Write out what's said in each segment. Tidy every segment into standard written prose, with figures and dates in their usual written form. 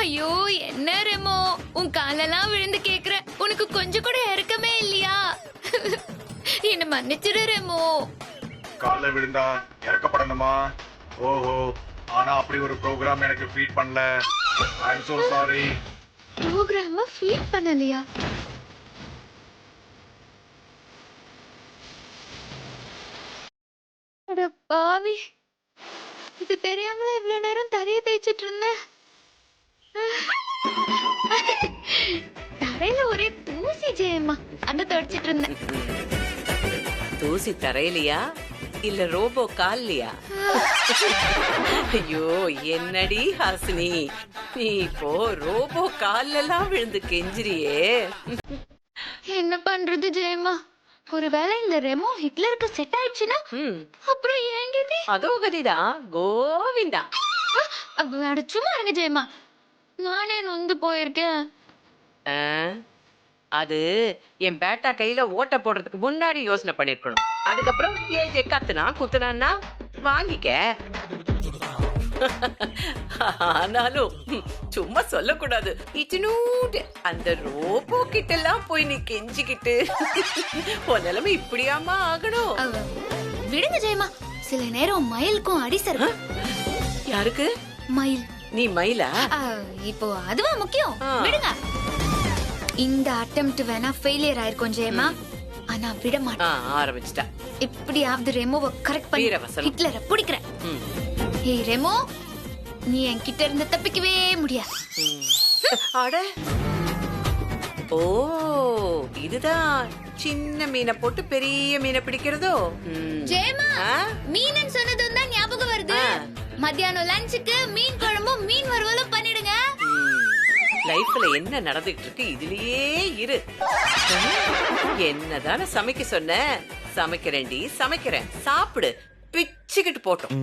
ஐயோ என்ன ரெமோ, உன் காலெல்லாம் விழுந்து கேக்குற, உனக்கு கொஞ்சம் கூட இறக்கமே இல்லையா? என்ன மன்னிச்சிடு ரெமோ. கால்ல விழுந்தா இறக்கப்படணுமா? ஓஹோ, ஆனா அப்படி ஒரு ப்ரோக்ராம் எனக்கு ஃபீட் பண்ணல. ஐ அம் சோ சாரி. ப்ரோக்ராம ஃபீட் பண்ணலையா? அட பாவி, இது தெரியாம இவ்வளவு நேரம் தரைய தேய்ச்சிட்டு இருந்தேன். தரையில ஒரே தூசி ஜெயம்மா, அந்த தொடச்சிட்டு இருந்தேன். தூசி தரையிலையா இல்ல ரோபோ கால்லையா? ஐயோ என்னடி ஹாசினி, நீ இப்போ ரோபோ கால்லாம் விழுந்து கெஞ்சிரியே. என்ன பண்றது ஜெயம்மா, ஒருவேளை இந்த ரெமோ ஹிட்லருக்கு செட் ஆயிடுச்சுன்னா அப்புறம் ஏங்கிட்டு அதோ கதிதான் கோவிந்தா. அட சும்மா இருங்க ஜெயம்மா, நானே நொந்து போயிருக்கேன். ஆ, அது என் பேட்டா கையில ஓட்ட போடுறதுக்கு முன்னாடி யோசனை பண்ணிருக்கணும். அதுக்கப்புறம் ஏஜே கத்துனா குத்துனான்னா வாங்கிக்க. ஆனாலும் சும்மா சொல்லக்கூடாது. இத்தினூண்டு அந்த ரோபோ கிட்ட எல்லாம் போய் நீ கெஞ்சிக்கிட்டு உன் நிலைமை இப்படியாமா ஆகணும்? விடுங்க ஜெயம்மா, சில நேரம் மயிலுக்கும் அடிசரு. யாருக்கு? மயில். நீ மயிலா? இப்போ அதுவா முக்கியம், விடுங்க. இந்த அட்டெம்ப்ட் வேணா ஃபெயிலியர் ஆயிருக்கும் ஜெயம்மா, ஆனா விட மாட்டேன். ஆரம்பிச்சிட்டா. எப்படியாவது ரெமோவை கரெக்ட் பண்ணி ஹிட்லரை பிடிக்கிறேன். ஏய் ரெமோ, நீ என்கிட்ட இருந்து தப்பிக்கவே முடியாது. அட ஓ, இதுதான் சின்ன மீனை போட்டு பெரிய மீனை பிடிக்கிறதோ? ஜெயம்மா, மீன் சொன்னதும் தான் ஞாபகம் வருது. மத்தியானம் லஞ்சுக்கு மீன் குழம்பும் மீன் வறுவலும் பண்ணிடுங்க. லைஃப்ல என்ன நடந்துட்டு இருக்கு இதுலயே இரு. என்னதான சமைக்க சொன்ன? சமைக்கிறேன்டி சமைக்கிறேன், சாப்பிடு. பிச்சுக்கிட்டு போட்டோம்.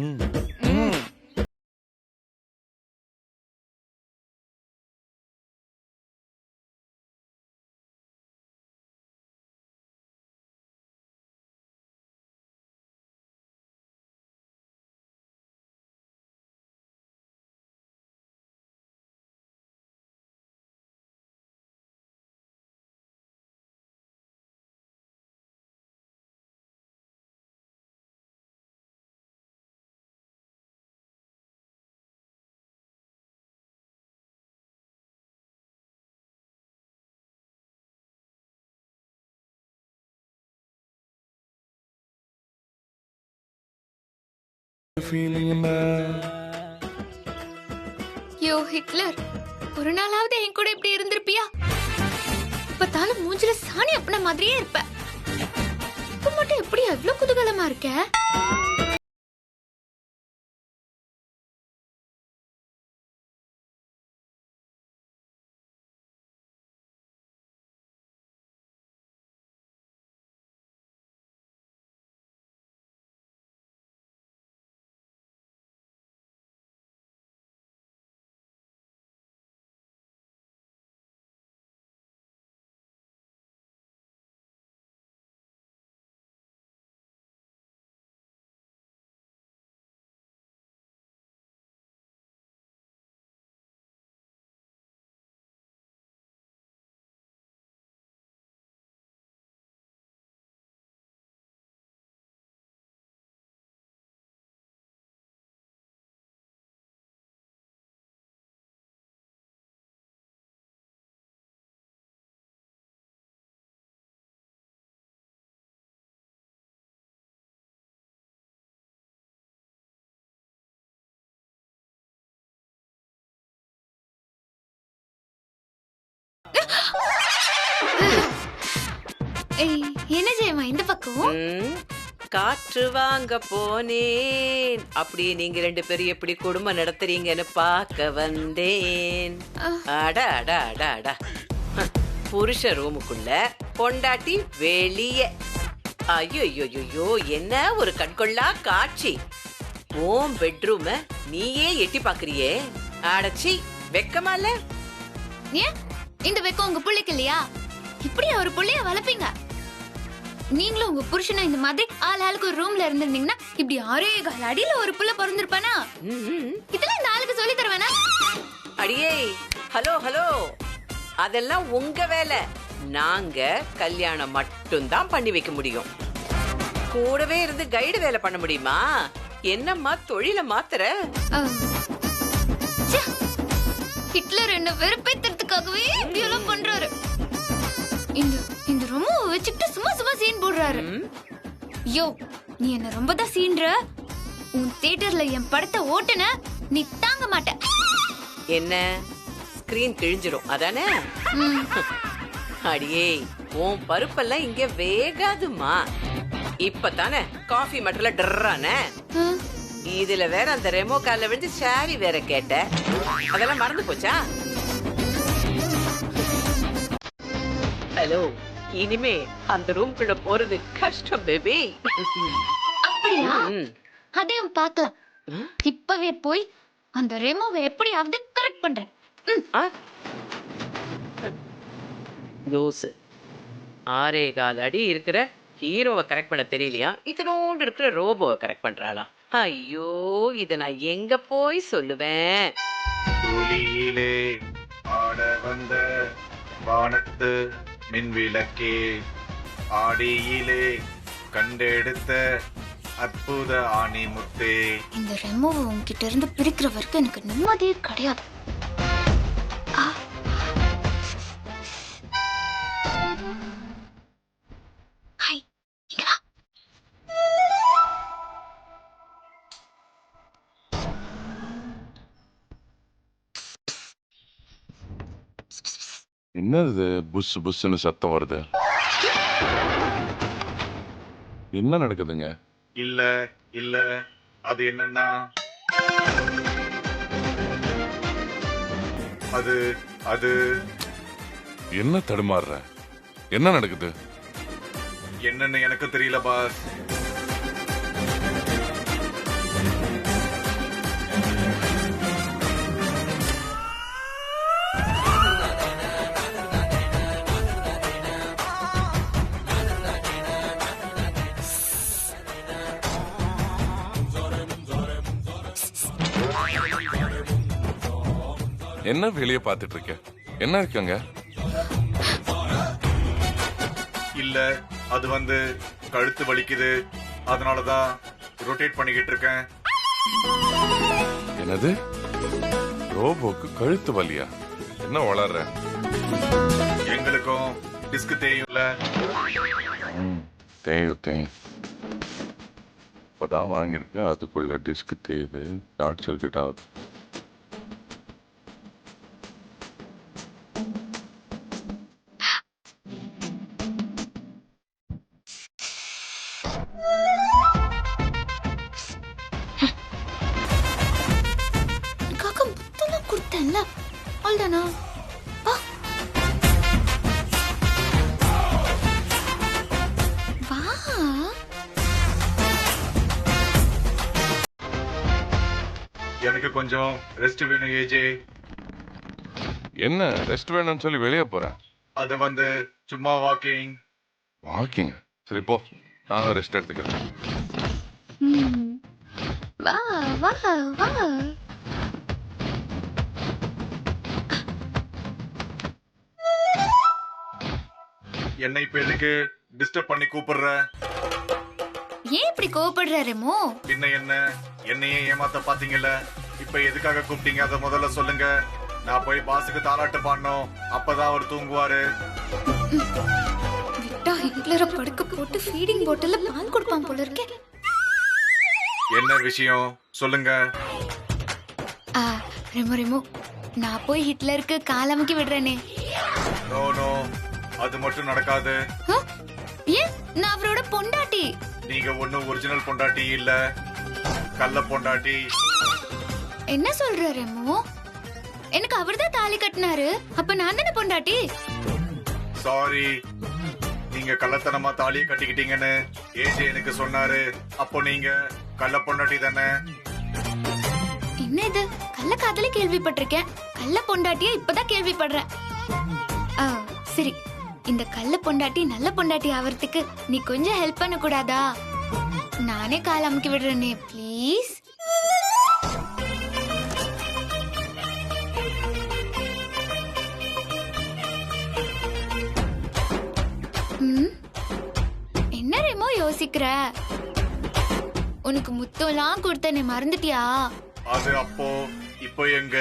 யோ ஹிட்லர், ஒரு நாளாவது என் கூட இப்படி இருந்திருப்பியா? இப்பதாலும் மூஞ்சில சாணி அப்பன மாதிரியே இருப்ப. இப்ப மட்டும் எப்படி அவ்வளவு குதூகலமா இருக்க? என்ன ஜெயமா இந்த பக்கம்? காற்று வாங்க போனேன். அப்படியே நீங்க ரெண்டு பேரும் எப்படி குடும்பம் நடத்துறீங்கன்னு பார்க்க வந்தேன். அட அட அட அட, புருஷ ரூமுக்குள்ள பொண்டாட்டி வெளியே. ஐயோ, என்ன ஒரு கண்கொள்ளா காட்சி. ஓம் பெட்ரூம நீயே எட்டி பாக்குறியே. அடச்சி, வெக்கமா இல்ல? ஏன் இந்த வெக்கம் உங்க புள்ளைக்கு இல்லையா? இப்படி ஒரு புள்ளைய வளர்ப்பீங்க. நீங்களும் உங்க புருஷனும் இந்த மாதிரி ஆளுக்கு ஒரு ரூம்ல இருந்திருந்தீங்கன்னா இப்படி 6 கால் அடியில ஒரு புள்ள பிறந்திருப்பானா? இதெல்லாம் இந்த ஆளுக்கு சொல்லி தருவேனா? அடியே, ஹலோ ஹலோ, அதெல்லாம் உங்க வேலை. நாங்க கல்யாணம் மட்டும்தான் பண்ணி வைக்க முடியும். கூடவே இருந்து கைடு வேலை பண்ண முடியுமா? என்னம்மா தொழில மாத்துற? ச்சே, ஹிட்லர் என்ன வெறுப்பேத்துறதுக்காகவே இப்படி எல்லாம் பண்றாரு. இந்த இந்த ரொம்ப வச்சுக்கிட்டு சும்மா சும்மா சீன் போடுறாரு. யோ, நீ என்ன ரொம்ப தான் சீன்ற. உன் தியேட்டர்ல என் படத்தை ஓட்டுன, நீ தாங்க மாட்ட. என்ன ஸ்கிரீன் கிழிஞ்சிரும் அதானே? அடியே, உன் பருப்பெல்லாம் இங்க வேகாதுமா. இப்பதானே காஃபி மட்டர்ல டர்றானே. இதுல வேற அந்த ரெமோ கால்ல விழுந்து சாரி வேற கேட்ட. அதெல்லாம் மறந்து போச்சா? ஹலோ, இனிமே அந்த ரூம்குள்ள போறது கஷ்டம் பேபி. அப்படியா? அதையும் பார்க்கலாம். இப்பவே போய் அந்த ரெமோவை எப்படியாவது கரெக்ட் பண்றேன். தோசு 6.25 அடி இருக்கிற ஹீரோவை கரெக்ட் பண்ண தெரியலையா? இதனோண்டு இருக்கிற ரோபோவை கரெக்ட் பண்றாளாம். ஐயோ, இத நான் எங்க போய் சொல்லுவேன்? துளியிலே ஆட வந்த வானத்து மின்விளக்கே, ஆடியிலே கண்டெடுத்த அற்புத ஆணிமுத்தே. இந்த ரெமோவை உன்கிட்ட இருந்து பிரிக்கிற வரைக்கும் எனக்கு நிம்மதியே கிடையாது. என்னது புஷ் புஷ்னு சத்தம் வருது? என்ன நடக்குதுங்க? இல்ல இல்ல, அது என்னன்னா அது அது என்ன தடுமாறுற? என்ன நடக்குது? என்னன்னு எனக்கு தெரியல பாஸ். என்ன வெளியே பார்த்துட்டு இருக்க? என்ன இருக்குங்க? இல்ல, அது வந்து கழுத்து வலிக்குது, அதனாலதான் ரொட்டேட் பண்ணிக்கிட்டு இருக்கேன். என்னது? ரோபோக்கு கழுத்து வலியா? என்ன வளர்ற? எங்களுக்கும் டிஸ்க் தேயும்ல. தேயும். இப்பதான் வாங்கியிருக்கேன், அதுக்குள்ள டிஸ்க் தேயுது. ஷார்ட் சர்க்கியூட் ஆகுது. கொடுத்தேன்ல, அவ்வளவுதானா? வா. எனக்கு கொஞ்சம் ரெஸ்ட் வேணும் ஏஜே. என்ன ரெஸ்ட் வேணும்னு சொல்லி வெளியே போறேன்? அது வந்து சும்மா வாக்கிங். வாக்கிங்? சரி போ, நான் ரெஸ்ட் எடுத்துக்கிறேன். வா வா வா. என்னை இப்ப எதுக்கு டிஸ்டர்ப் பண்ணி கூப்பிடுற? ஏன் இப்படி கோவப்படுற ரெமோ? என்ன என்னையே ஏமாத்த பாத்தீங்கல்ல, இப்ப எதுக்காக கூப்பிட்டீங்க அத முதல்ல சொல்லுங்க. நான் போய் பாஸுக்கு தாலாட்டு பாடணும், அப்பதான் அவர் தூங்குவாரு. விட்டா ஹிட்லரை படுக்க போட்டு ஃபீடிங் பாட்டில்ல பால் கொடுப்பான் போல இருக்கே. என்ன விஷயம் சொல்லுங்க. ரெமோ, நான் போய் ஹிட்லருக்கு காலமுக்கி விடுறேனே. நோ நோ, அது மட்டும் நடக்காது. ஏன்? நான் அவரோட பொண்டாட்டி. நீங்க ஒண்ணும் ஒரிஜினல் பொண்டாட்டி இல்ல, கள்ள பொண்டாட்டி. என்ன சொல்ற ரெமோ? எனக்கு அவர்தான் தாலி கட்டினாரு, அப்ப நான் தானே பொண்டாட்டி? சாரி, நீங்க கள்ளத்தனமா தாலியை கட்டிக்கிட்டீங்கன்னு ஏஜே எனக்கு சொன்னாரு. அப்போ நீங்க கள்ள பொண்டாட்டி தானே? என்ன இது, கள்ள காதலி கேள்விப்பட்டிருக்கேன், கள்ள பொண்டாட்டியா இப்பதான் கேள்விப்படுறேன். சரி, இந்த கள்ள பொண்டாட்டி நல்ல பொண்டாட்டி ஆவறதுக்கு நீ கொஞ்சம் ஹெல்ப் பண்ண கூடாதா? நானே கால் அமுக்கி விடுறேனே, ப்ளீஸ். கேக்குற? உனக்கு முத்தம்லாம் கொடுத்த நீ மறந்துட்டியா? அது அப்போ இப்போ எங்க?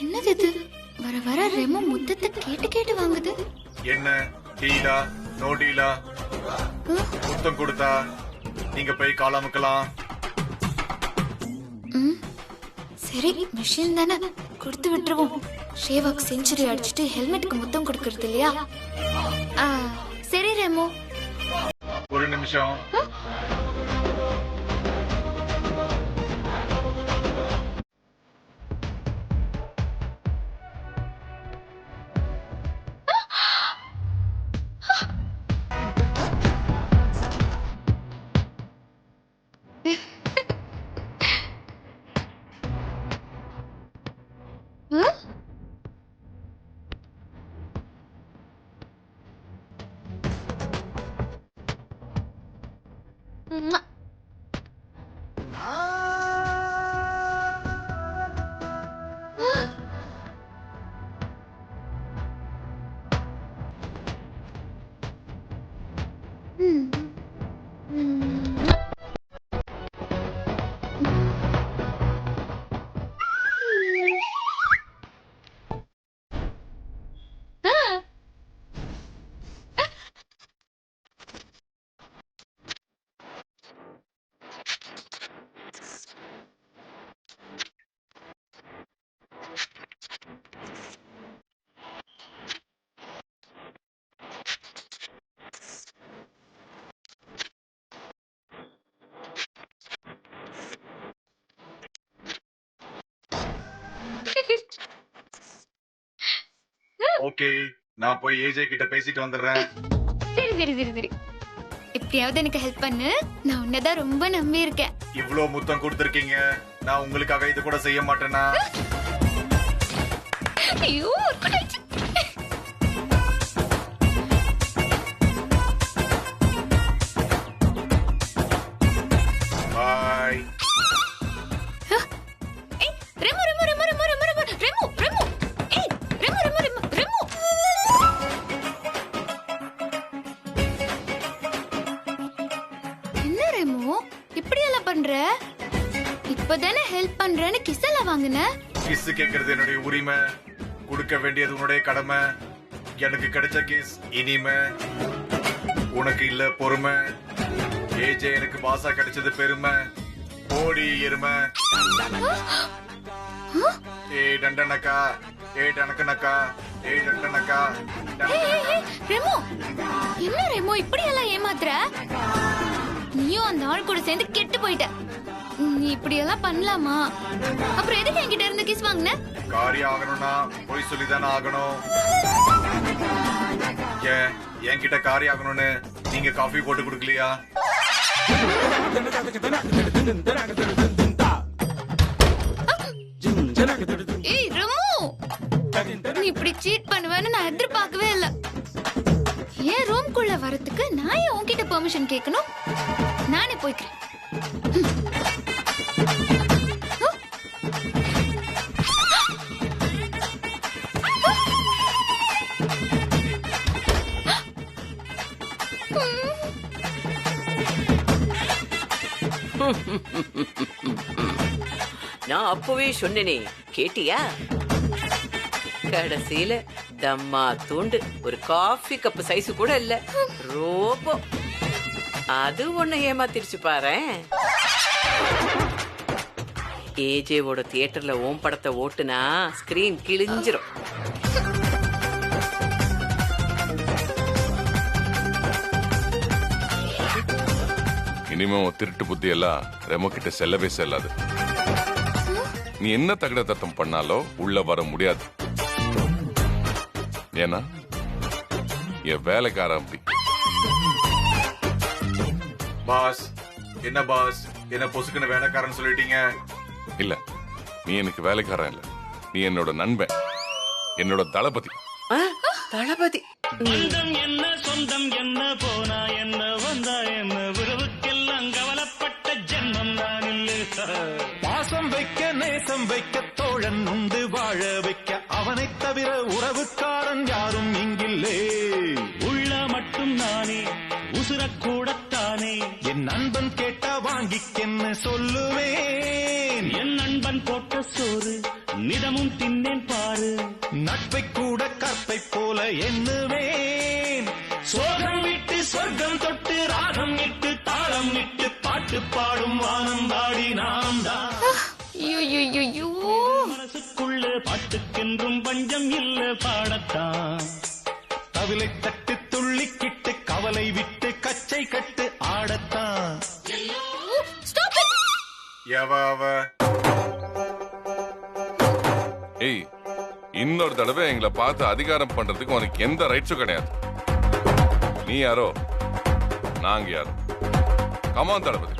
என்னது இது? வர வர ரெமோ முத்தத்தை கேட்டு கேட்டு வாங்குது. என்ன டீலா நோ டீலா? முத்தம் கொடுத்தா நீங்க போய் காலாமுக்கலாம். சரி, மிஷின் தானே, கொடுத்து விட்டுருவோம். ஷேவாக்கு செஞ்சுரி அடிச்சுட்டு ஹெல்மெட்டுக்கு முத்தம் கொடுக்கறது இல்லையா? சரி ரெமோ. ஒரு நிமிஷம். ஓகே, நான் போய் ஏஜே கிட்ட பேசிட்டு வந்துடுறேன். சரி சரி சரி சரி, எப்படியாவது எனக்கு ஹெல்ப் பண்ணு. நான் உன்னதான் ரொம்ப நம்பி இருக்கேன். இவ்ளோ முத்தம் கொடுத்திருக்கீங்க, நான் உங்களுக்காக இது கூட செய்ய மாட்டேனா? ஐயோ, பாய். ரெமோ ரெமோ ரெமோ ரெமோ ரெமோ ரெமோ ரெமோ ரெமோ ஏய் ரெமோ ரெமோ ரெமோ ரெமோ. என்ன ரெமோ இப்படி எல்லாம் பண்ற? இப்பதானே ஹெல்ப் பண்றேன்னு கிஸ் எல்லாம் வாங்குன. கிஸ் கேக்குறது என்னுடைய உரிமை, கொடுக்க வேண்டியது உன்னுடைய கடமை. எனக்கு கிடைச்ச கிஸ் இனிமே, உனக்கு இல்ல பொறுமை. ஏஜே எனக்கு பாசா கிடைச்சது பெருமை. ஓடி எருமை. ஏய் டண்டனக்கா, ஏய் டனக்கனக்கா, ஏய் டண்டனக்கா. ரெமோ, என்ன ரெமோ இப்படி எல்லாம் ஏமாத்துற? நீயும் அந்த ஆள் கூட சேர்ந்து கெட்டு போயிட்ட. நீ இப்படி எல்லாம் பண்ணலாமா? அப்புறம் எதுக்கு என்கிட்ட இருந்து கிஸ் வாங்குன? காரியம் ஆகணும்னா போய் சொல்லிதானே ஆகணும். ஏன் என்கிட்ட காரியம் ஆகணும்னு நீங்க காஃபி போட்டு கொடுக்கலையா? ஏய் ரெமோ, நீ இப்படி சீட் பண்ணுவேன்னு நான் எதிர்பார்க்கவே இல்ல. ஏன் ரூம்குள்ள வரதுக்கு நான் ஏன் உன்கிட்ட பெர்மிஷன் கேட்கணும்? நானே போய்க்கிறேன். நான் அப்பவே சொன்னேனே, கேட்டியா? கடைசியில தம்மா தூண்டு ஒரு காஃபி கப் சைஸ் கூட இல்ல, ரோபோ. அது ஒண்ணு ஏமாத்திருச்சு பாரேன். ஏஜேவோட தியேட்டர்ல ஓம் படத்தை ஓட்டுனா ஸ்கிரீன் கிழிஞ்சிரும். இனிமே உன் திருட்டு புத்தி எல்லாம் ரெமோ கிட்ட செல்லவே செல்லாது. நீ என்ன தகட தத்தம் பண்ணாலும் உள்ள வர முடியாது. ஏன்னா என் வேலைக்கார அப்படி. பாஸ், என்ன பாஸ், என்ன பொசுக்குன்னு வேலைக்காரன் சொல்லிட்டீங்க? இல்ல, நீ எனக்கு வேலைக்காரன் இல்ல, நீ என்னோட நண்பன், என்னோட தளபதி. தளபதி என்ன சொந்தம் என்ன போனா என்ன வந்தா என்ன உறவுக்கெல்லாம் கவலைப்பட்ட ஜென்மம் நான் இல்லை. பாசம் வைக்க நேசம் வைக்க தோழன் உண்டு வாழ வைக்க, அவனைத் தவிர உறவுக்காரன் யாரும் இங்கில்லே. உள்ள மட்டும் நானே உசுரக்கூடத்தானே. என் நண்பன் கேட்டா வாங்கிக்கென்னு சொல்லுவேன். என் நண்பன் போட்ட சோறு நிதமும் தின்னேன் பாரு. நட்பை கூட கற்பை போல எண்ணுவேன். சோகம் விட்டு சொர்க்கம் தொட்டு ராகம் இட்டு தாளம் இட்டு பாட்டு பாடும் வானம் பாடி நாம் தான். ஐயோ மனசுக்குள்ள பாட்டுக்கென்றும் பஞ்சம் இல்ல பாடத்தான். தவிலை தட்டு துள்ளிக்கிட்டு கவலை விட்டு கச்சை கட்டு ஆடத்தான். Stop it. அவ ஏய், இன்னொரு தடவை எங்களை பார்த்து அதிகாரம் பண்றதுக்கு உனக்கு எந்த ரைட்ஸும் கிடையாது. நீ யாரோ, நாங்க யாரோ. கமான் தளபதி.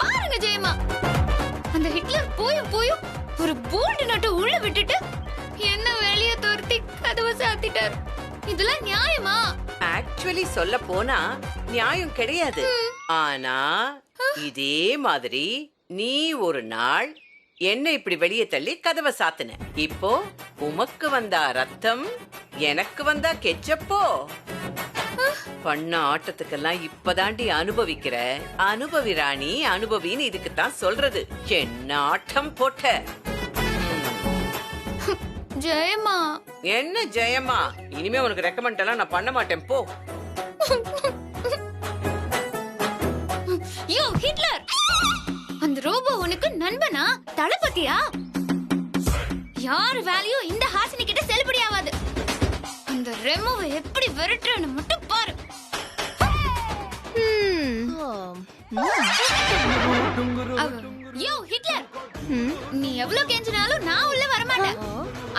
பாருங்க ஜெயமா, அந்த ஹிட்லர் போயும் ஒரு போல்ட் நட்டு உள்ள விட்டுட்டு என்ன வெளிய துரத்தி கதவை சாத்திட்டாரு. இதெல்லாம் நியாயமா? ஆக்சுவலி சொல்ல போனா நியாயம் கிடையாது. ஆனா இதே மாதிரி நீ ஒரு நாள் என்ன இப்படி வெளியே தள்ளி கதவை சாத்தின. இப்போ உமக்கு வந்தா ரத்தம், எனக்கு வந்தா கெச்சப்போ. பண்ண ஆட்டத்துக்கெல்லாம் இப்பதாண்டி அனுபவிக்கிற. அனுபவி ராணி, அனுபவின்னு இதுக்குத்தான் சொல்றது. என்ன ஆட்டம் போட்ட. ஜெயமா, என்ன ஜெயமா? இனிமே உனக்கு ரெக்கமெண்ட் எல்லாம் நான் பண்ண மாட்டேன், போ. யோ ஹிட்லர், அந்த ரோபோ உனக்கு நண்பனா, தளபதியா? யார் வேல்யூ இந்த ஹாசினி கிட்ட செல்லுபடி ஆகாது. அந்த ரெமோவை எப்படி விரட்டுறன்னு மட்டும் பாரு. யோ ஹிட்லர், நீ எவ்வளவு கெஞ்சினாலும் நான் உள்ள வர மாட்டேன்.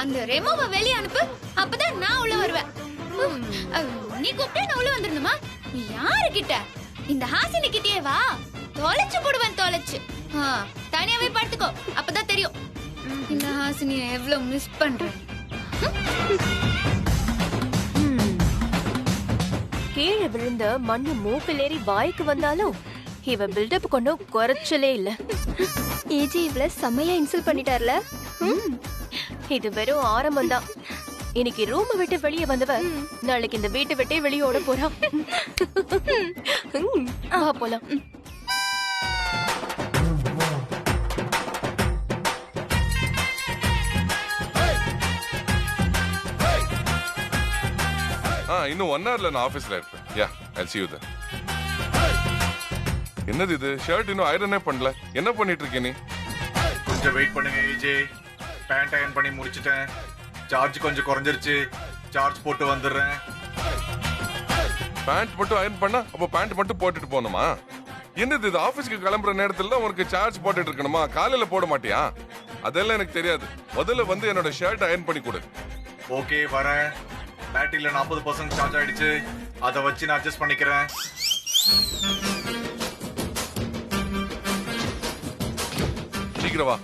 அந்த ரெமோவை வெளிய அனுப்பு, அப்பதான் நான் உள்ள வருவேன். நீ கூப்பிட்டா நான் உள்ள வந்துடணுமா? நீ யாரு கிட்ட? இந்த ஹாசினி கிட்டே வா, தொலைச்சு போடுவேன், தொலைச்சு. தனியாவே படுத்துக்கோ, அப்பதான் தெரியும் இந்த ஹாசினிய எவ்வளவு மிஸ் பண்றேன். கீழே விழுந்த மண்ணு மூக்கிலேறி வாய்க்கு வந்தாலும் இவ பில்டப் கொண்டும் குறைச்சலே இல்ல. ஏஜி இவள செமையா இன்சல்ட் பண்ணிட்டார்ல. இது வெறும் ஆரம்பம் தான். இன்னைக்கு ரூம் விட்டு வெளியே வந்தவ நாளைக்கு இந்த வீட்டை விட்டே வெளியோட போறா. வா போலாம். இன்னும் 1 hourல நான் ஆபீஸ்ல இருப்பேன். யா, I'll see you there. என்னது இது? ஷர்ட் இன்னும் ஐரனே பண்ணல. என்ன பண்ணிட்டு இருக்க நீ? கொஞ்சம் வெயிட் பண்ணுங்க ஏஜே. பேண்ட் அயர்ன் பண்ணி முடிச்சிட்டேன். சார்ஜ் கொஞ்சம் குறைஞ்சிருச்சு. சார்ஜ் போட்டு வந்துடுறேன். பேண்ட் மட்டும் அயர்ன் பண்ணா அப்போ பேண்ட் மட்டும் போட்டுட்டு போகணுமா? என்னது இது? ஆபீஸ்க்கு கிளம்புற நேரத்துல உனக்கு சார்ஜ் போட்டுட்டு இருக்கணுமா? காலையில போட மாட்டியா? அதெல்லாம் எனக்கு தெரியாது. முதல்ல வந்து என்னோட ஷர்ட் அயர்ன் பண்ணி கொடு. ஓகே, வரேன். பேட்டரியில 40% சார்ஜ் ஆயிடுச்சு. அதை வச்சு நான் அட்ஜஸ்ட் பண்ணிக்கிறேன். சீக்கிரம் வா.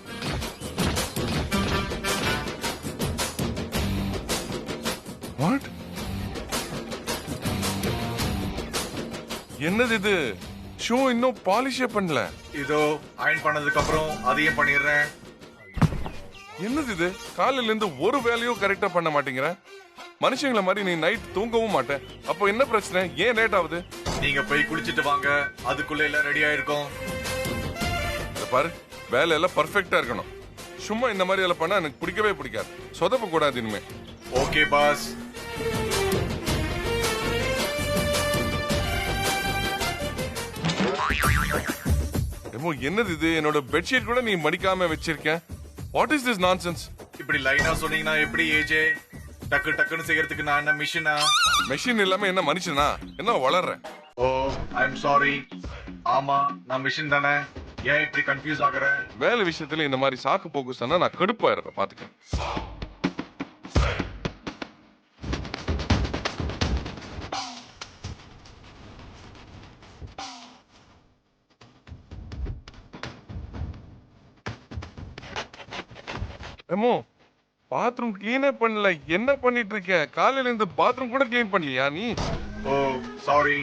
வாட்? என்னது இது? ஷூ இன்னும் பாலிஷே பண்ணல. இதோ அயர்ன் பண்ணதுக்கு அப்புறம் அதையும் பண்ணிடுறேன். என்னது இது? காலையில இருந்து ஒரு வேலையும் கரெக்டா பண்ண மாட்டேங்கிற. மனுஷங்களை மாதிரி நீ நைட் தூங்கவும் மாட்டேன். அப்போ என்ன பிரச்சனை? ஏன் லேட் ஆகுது? நீங்க போய் குளிச்சிட்டு வாங்க, அதுக்குள்ள எல்லாம் ரெடி ஆயிருக்கும். பாரு, வேலை எல்லாம் பர்ஃபெக்டா இருக்கணும். சும்மா இந்த மாதிரி எல்லாம் பண்ணா எனக்கு பிடிக்கவே பிடிக்காது. சொதப்ப கூடாது இனிமே. Okay boss. என்னது இது? என்னோட பெட்ஷீட் கூட நீ மடிக்காம வச்சிருக்க. What is this nonsense? இப்படி லைனா சொன்னீங்கன்னா எப்படி ஏஜே? டக்கு டக்குன்னு செய்யறதுக்கு நான் என்ன மிஷினா? மெஷின் இல்லாம என்ன மனுஷனா? என்ன வளர்றேன்? ஓ, ஐ எம் சாரி. ஆமா, நான் மிஷின் தானே. ஏன் இப்படி கன்ஃபியூஸ் ஆகுறேன்? வேலை விஷயத்துல இந்த மாதிரி சாக்கு போக்கு சொன்னா நான் கடுப்பாயிருப்பேன். பாத்துக்க. எமோ, பாத்ரூம் கிளீனே பண்ணல. என்ன பண்ணிட்டு இருக்க? காலையில இருந்து பாத்ரூம் கூட கிளீன் பண்ணலையா நீ? ஓ, சாரி.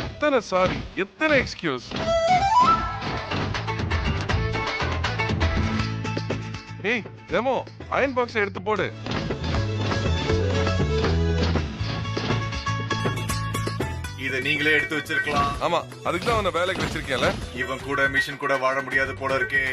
எத்தனை சாரி, எத்தனை எக்ஸ்கியூஸ். ஏய் ரெமோ, அயர்ன் பாக்ஸ் எடுத்து போடு. இத நீங்களே எடுத்து வச்சிருக்கலாம். ஆமா, அதுக்கு தான் உன்னை வேலைக்கு வச்சிருக்கேன்ல. இவன் கூட மிஷின் கூட வாழ முடியாது போல இருக்கே.